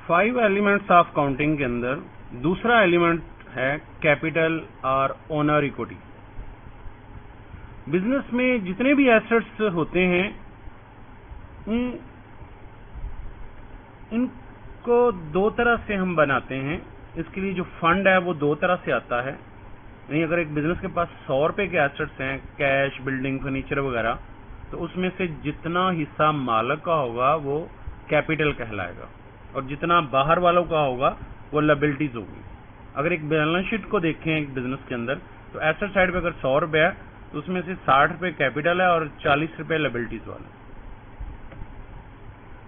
5 elements of counting के अंदर दूसरा एलिमेंट है कैपिटल और ओनर इक्विटी। बिजनेस में जितने भी एसेट्स होते हैं इनको दो तरह से हम बनाते हैं। इसके लिए जो फंड है वो दो तरह से आता है। यानी अगर एक बिजनेस के पास 100 रुपए के एसेट्स हैं, कैश, बिल्डिंग, फर्नीचर वगैरह, तो उसमें से जितना हिस्सा मालिक का होगा वो कैपिटल कहलाएगा और जितना बाहर वालों का होगा वो लायबिलिटीज होगी। अगर एक बैलेंस शीट को देखें एक बिजनेस के अंदर, तो एसेट साइड पे अगर 100 रुपए है तो उसमें से 60 रुपए कैपिटल है और 40 रुपए लायबिलिटीज वाले।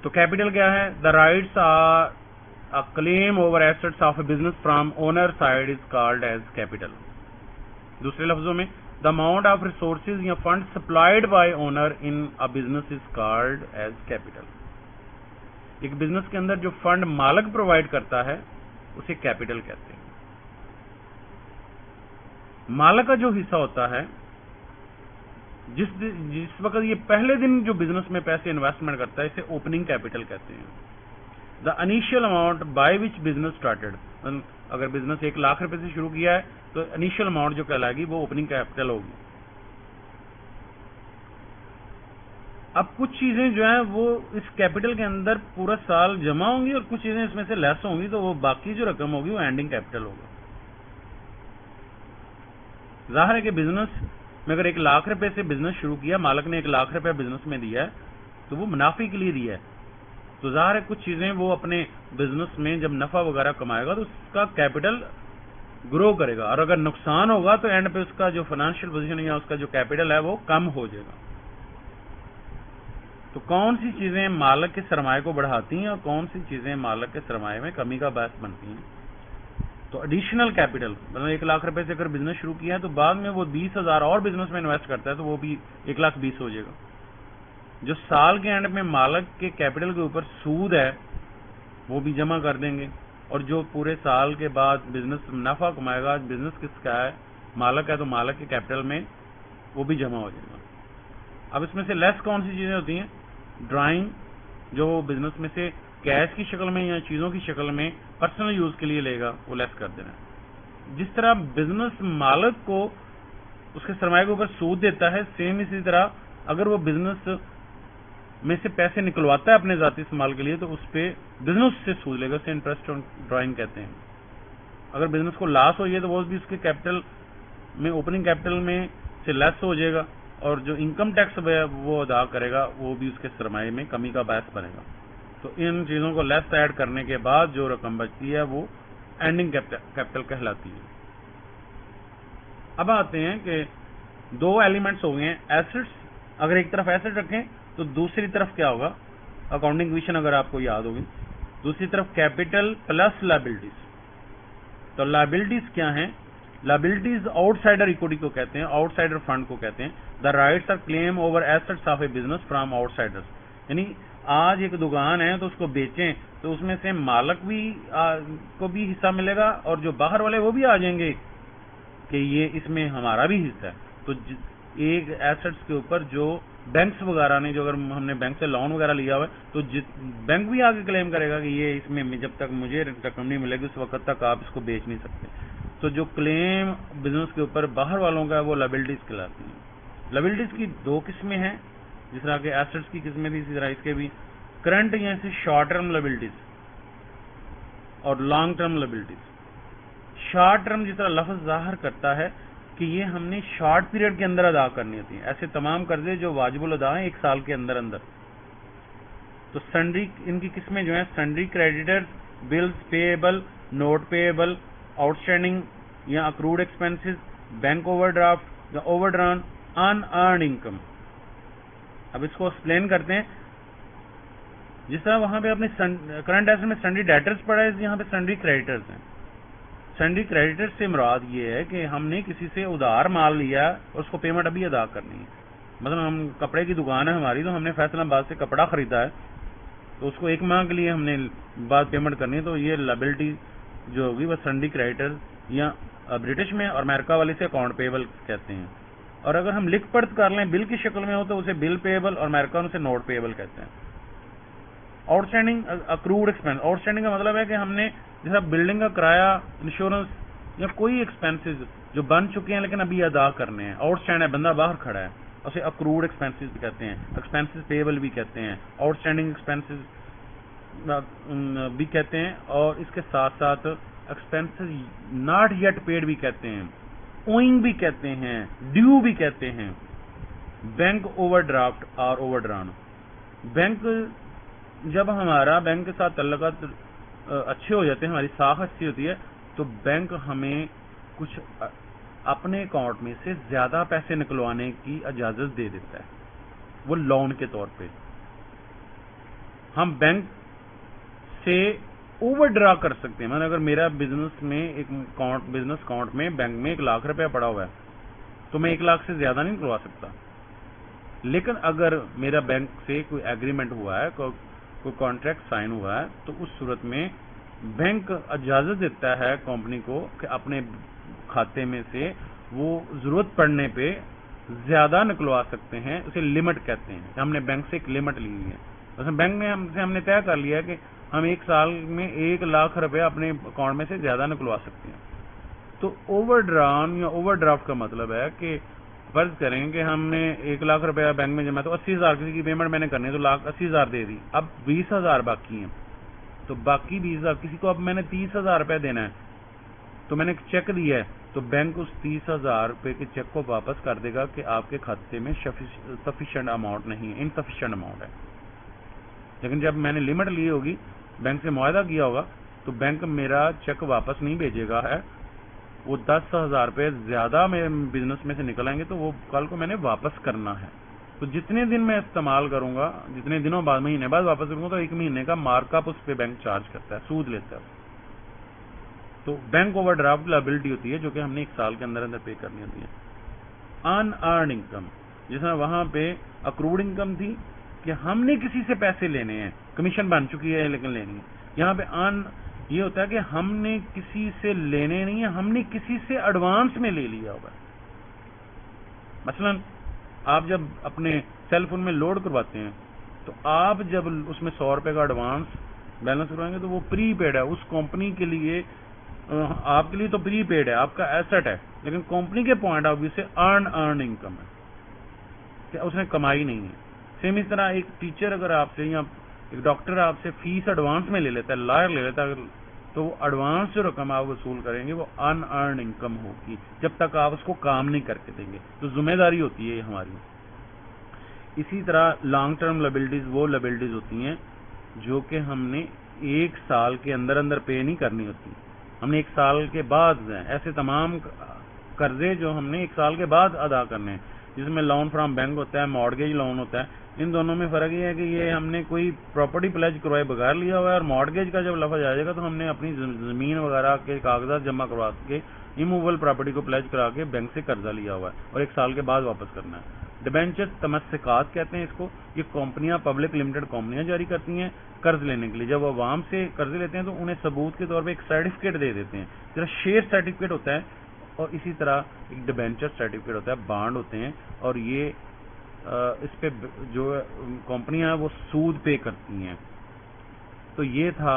तो कैपिटल क्या है? The rights are a claim over assets of a business from owner side is called as capital. दूसरे लफ्जों में, द अमाउंट ऑफ रिसोर्सेज या fund supplied by owner in a business is called as capital. एक business के अंदर जो fund मालिक provide करता है उसे कैपिटल कहते हैं। मालिक का जो हिस्सा होता है, जिस वक्त ये पहले दिन जो बिजनेस में पैसे इन्वेस्टमेंट करता है, इसे ओपनिंग कैपिटल कहते हैं। The initial amount by which business started, अगर बिजनेस 1 लाख रुपए से शुरू किया है तो इनिशियल अमाउंट जो कहलाएगी वो ओपनिंग कैपिटल होगी। अब कुछ चीजें जो है वो इस कैपिटल के अंदर पूरा साल जमा होंगी और कुछ चीजें इसमें से लेस होंगी, तो वो बाकी जो रकम होगी वो एंडिंग कैपिटल होगा। जाहिर है कि बिजनेस में अगर 1 लाख रुपए से बिजनेस शुरू किया, मालिक ने 1 लाख रुपए बिजनेस में दिया है तो वो मुनाफे के लिए दिया है, तो जाहिर है कुछ चीजें वो अपने बिजनेस में जब नफा वगैरह कमाएगा तो उसका कैपिटल ग्रो करेगा, और अगर नुकसान होगा तो एंड पे उसका जो फाइनेंशियल पोजीशन या उसका जो कैपिटल है वो कम हो जाएगा। तो कौन सी चीजें मालिक के सरमाए को बढ़ाती हैं और कौन सी चीजें मालिक के सरमाए में कमी का बायस बनती हैं? तो एडिशनल कैपिटल, मतलब 1 लाख रुपए से अगर बिजनेस शुरू किया है तो बाद में वो 20,000 और बिजनेस में इन्वेस्ट करता है तो वो भी 1,20,000 हो जाएगा। जो साल के एंड में मालिक के कैपिटल के ऊपर सूद है वो भी जमा कर देंगे, और जो पूरे साल के बाद बिजनेस मुनाफा कमाएगा, बिजनेस किसका है, मालिक है, तो मालिक के कैपिटल में वो भी जमा हो जाएगा। अब इसमें से लेस कौन सी चीजें होती हैं? ड्राइंग, जो बिजनेस में से कैश की शक्ल में या चीजों की शक्ल में पर्सनल यूज के लिए लेगा, वो लेस कर देना है। जिस तरह बिजनेस मालिक को उसके सरमाए के ऊपर सूद देता है, सेम इसी तरह अगर वो बिजनेस में से पैसे निकलवाता है अपने जाती इस्तेमाल के लिए तो उस पे बिजनेस से सूद लेगा, उसे इंटरेस्ट ऑन ड्राइंग कहते हैं। अगर बिजनेस को लॉस हो जाए तो वो भी उसके कैपिटल में, ओपनिंग कैपिटल में से लेस हो जाएगा, और जो इनकम टैक्स वो अदा करेगा वो भी उसके सरमाए में कमी का बायस बनेगा। तो इन चीजों को लेस ऐड करने के बाद जो रकम बचती है वो एंडिंग कैपिटल कहलाती है। अब आते हैं कि 2 एलिमेंट्स हो गए हैं एसेट्स। अगर एक तरफ एसेट रखें तो दूसरी तरफ क्या होगा? अकाउंटिंग विजन अगर आपको याद होगी, दूसरी तरफ कैपिटल प्लस लायबिलिटीज। तो लायबिलिटीज क्या हैं? लायबिलिटीज आउटसाइडर इक्विटी को कहते हैं, आउटसाइडर फंड को कहते हैं। The rights are claim over assets of a business from outsiders. यानी आज एक दुकान है तो उसको बेचें तो उसमें से मालिक भी को भी हिस्सा मिलेगा और जो बाहर वाले वो भी आ जाएंगे कि ये इसमें हमारा भी हिस्सा है। तो एक एसेट्स के ऊपर जो बैंक्स वगैरह ने, जो अगर हमने बैंक से लोन वगैरह लिया हुआ है तो बैंक भी आगे क्लेम करेगा कि ये इसमें जब तक मुझे रकम नहीं मिलेगी उस वक्त तक आप इसको बेच नहीं सकते। तो जो क्लेम बिजनेस के ऊपर बाहर वालों का है वो लायबिलिटीज कहलाती है। लायबिलिटीज की 2 किस्में हैं, जिस तरह के एसेट्स की किस्में थी इसी तरह इसके भी करंट या शॉर्ट टर्म लायबिलिटीज और long term liabilities. Short term जिस तरह लफ्ज जाहिर करता है कि ये हमने शॉर्ट पीरियड के अंदर अदा करनी होती है, ऐसे तमाम कर्जे जो वाजिबुल अदा हैं 1 साल के अंदर अंदर। तो सन्ड्री, इनकी किस्में जो है sundry creditors, bills payable, note payable, outstanding या अक्रूड एक्सपेंसेस, बैंक ओवरड्राफ्ट या ओवरड्रान, अनअर्न्ड इनकम। अब इसको एक्सप्लेन करते हैं। जिस तरह वहां पे अपने करंट एसेट में सन्ड्री डेटर्स पड़ा है, यहाँ पे सन्ड्री क्रेडिटर्स हैं। सन्ड्री क्रेडिटर्स से मुराद ये है कि हमने किसी से उधार माल लिया और उसको पेमेंट अभी अदा करनी है। मतलब हम कपड़े की दुकान है हमारी, तो हमने फैसलाबाद से कपड़ा खरीदा है तो उसको 1 माह के लिए हमने बाद पेमेंट करनी है, तो ये लायबिलिटी जो होगी वह सन्ड्री क्रेडिटर्स या ब्रिटिश में और अमेरिका वाले से अकाउंट पेएबल कहते हैं। और अगर हम लिख पढ़ कर लें बिल की शक्ल में हो तो उसे बिल पेएबल और अमेरिका उसे नोट पेएबल कहते हैं। Out standing accrued expense. Out standing کا مطلب ہے کہ ہم نے جیسا بلڈنگ کا کرایہ, انشورنس یا کوئی ایکسپینسز جو بن چکے ہیں لیکن ابھی ادا کرنے ہیں, آؤٹ اسٹینڈ ہے, بندہ باہر کھڑا ہے, اسے اکروڈ ایکسپینسز بھی کہتے ہیں, ایکسپینسز پیبل بھی کہتے ہیں, آؤٹ اسٹینڈنگ ایکسپینسز بھی کہتے ہیں, اور اس کے ساتھ ساتھ ایکسپینسز ناٹ یٹ پیڈ بھی کہتے ہیں, اوئنگ بھی کہتے ہیں, ڈیو بھی کہتے ہیں. بینک اوور ڈرافٹ اور اوور ڈران. بینک جب ہمارا بینک کے ساتھ تعلقات اچھے ہو جاتے ہیں, ہماری ساکھ اچھی ہوتی ہے, تو بینک ہمیں کچھ اپنے اکاؤنٹ میں سے زیادہ پیسے نکلوانے کی اجازت دے دیتا ہے, وہ لون کے طور پہ. ہم بینک سے اوور ڈرا کر سکتے ہیں. اگر میرا بزنس میں ایک بزنس اکاؤنٹ میں بینک میں 1 لاکھ روپیہ پڑا ہوا ہے تو میں 1 لاکھ سے زیادہ نہیں نکلوا سکتا. لیکن اگر میرا بینک سے کوئی ایگریمنٹ ہوا ہے, کوئی کانٹریکٹ سائن ہوا ہے, تو اس صورت میں بینک اجازت دیتا ہے کمپنی کو کہ اپنے کھاتے میں سے وہ ضرورت پڑنے پہ زیادہ نکلوا سکتے ہیں. اسے لمٹ کہتے ہیں. ہم نے بینک سے ایک لمٹ لی ہوئی ہے. مثلا بینک میں ہم نے طے کر لیا ہے کہ ہم 1 سال میں 1 لاکھ روپے اپنے اکاؤنٹ میں سے زیادہ نکلوا سکتے ہیں. تو اوور ڈران یا اوور ڈرافٹ کا مطلب ہے کہ فرض کریں کہ ہم نے 1 لاکھ روپیہ بینک میں جمع, تو 80,000 کسی کی پیمنٹ میں نے کرنی ہے, تو 80,000 دے دی. اب 20,000 باقی ہیں, تو باقی 20,000 کسی کو اب میں نے 30,000 روپے دینا ہے, تو میں نے ایک چیک دیا ہے, تو بینک اس 30,000 روپے کے چیک کو واپس کر دے گا کہ آپ کے کھاتے میں سفیشینٹ اماؤنٹ نہیں ہے, انسفیشینٹ اماؤنٹ ہے. لیکن جب میں نے لمٹ لی ہوگی, بینک سے معاہدہ کیا ہوگا, تو بینک میرا چیک واپس نہیں بھیجے گا ہے. وہ 10,000 روپے زیادہ میرے بزنس میں سے نکل آئیں گے تو وہ کل کو میں نے واپس کرنا ہے. تو جتنے دن میں استعمال کروں گا, جتنے دنوں بعد, مہینے بعد واپس کروں گا, تو 1 مہینے کا مارک اپ اس پہ بینک چارج کرتا ہے, سود لیتا ہے. تو بینک اوور ڈرافٹ لائبلٹی ہوتی ہے جو کہ ہم نے 1 سال کے اندر پے کرنی ہوتی ہے. ان ارنڈ انکم, جس طرح وہاں پہ اکروڈ انکم تھی کہ ہم نے کسی سے پیسے لینے ہیں, کمیشن بن چکی ہے لیکن لینی ہے. یہاں پہ ان یہ ہوتا ہے کہ ہم نے کسی سے لینے نہیں ہے, ہم نے کسی سے ایڈوانس میں لے لیا ہوگا. مثلا آپ جب اپنے سیل فون میں لوڈ کرواتے ہیں, تو آپ جب اس میں 100 روپے کا ایڈوانس بیلنس کروائیں گے تو وہ پری پیڈ ہے اس کمپنی کے لیے. آپ کے لیے تو پری پیڈ ہے, آپ کا ایسٹ ہے, لیکن کمپنی کے پوائنٹ آف ویو سے ارن انکم ہے کہ اس نے کمائی نہیں ہے. سیم اس طرح ایک ٹیچر اگر آپ سے یا ایک ڈاکٹر آپ سے فیس ایڈوانس میں لے لیتا ہے, لائر لے لیتا ہے, تو وہ ایڈوانس جو رقم آپ وصول کریں گے وہ ان ارنڈ انکم ہوگی جب تک آپ اس کو کام نہیں کر کے دیں گے. تو ذمہ داری ہوتی ہے یہ ہماری. اسی طرح لانگ ٹرم لائبلٹیز وہ لائبلٹیز ہوتی ہیں جو کہ ہم نے 1 سال کے اندر پے نہیں کرنی ہوتی. ہم نے 1 سال کے بعد, ایسے تمام قرضے جو ہم نے 1 سال کے بعد ادا کرنے ہیں, جس میں لون فرام بینک ہوتا ہے, مارگیج لون ہوتا ہے. ان دونوں میں فرق یہ ہے کہ یہ ہم نے کوئی پراپرٹی پلیج کروائے بغیر لیا ہوا ہے, اور مارگیج کا جب لفظ آ جائے گا تو ہم نے اپنی زمین وغیرہ کے کاغذات جمع کروا کے ایموول پراپرٹی کو پلیج کرا کے بینک سے قرضہ لیا ہوا ہے اور 1 سال کے بعد واپس کرنا ہے. ڈیبینچر تمسکات کہتے ہیں اس کو. یہ کمپنیاں, پبلک لمیٹڈ کمپنیاں جاری کرتی ہیں قرض لینے کے لیے. جب وہ عوام سے قرض لیتے ہیں تو انہیں ثبوت کے طور پہ ایک سرٹیفکیٹ دے دیتے ہیں, جیسا شیئر سرٹیفکیٹ ہوتا ہے, اور اسی طرح ایک ڈیبینچر سرٹیفکیٹ ہوتا ہے, بانڈ ہوتے ہیں. اور یہ اس پہ جو کمپنیاں وہ سود پے کرتی ہیں. تو یہ تھا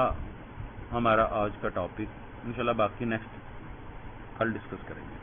ہمارا آج کا ٹاپک. انشاءاللہ باقی نیکسٹ کل ڈسکس کریں گے.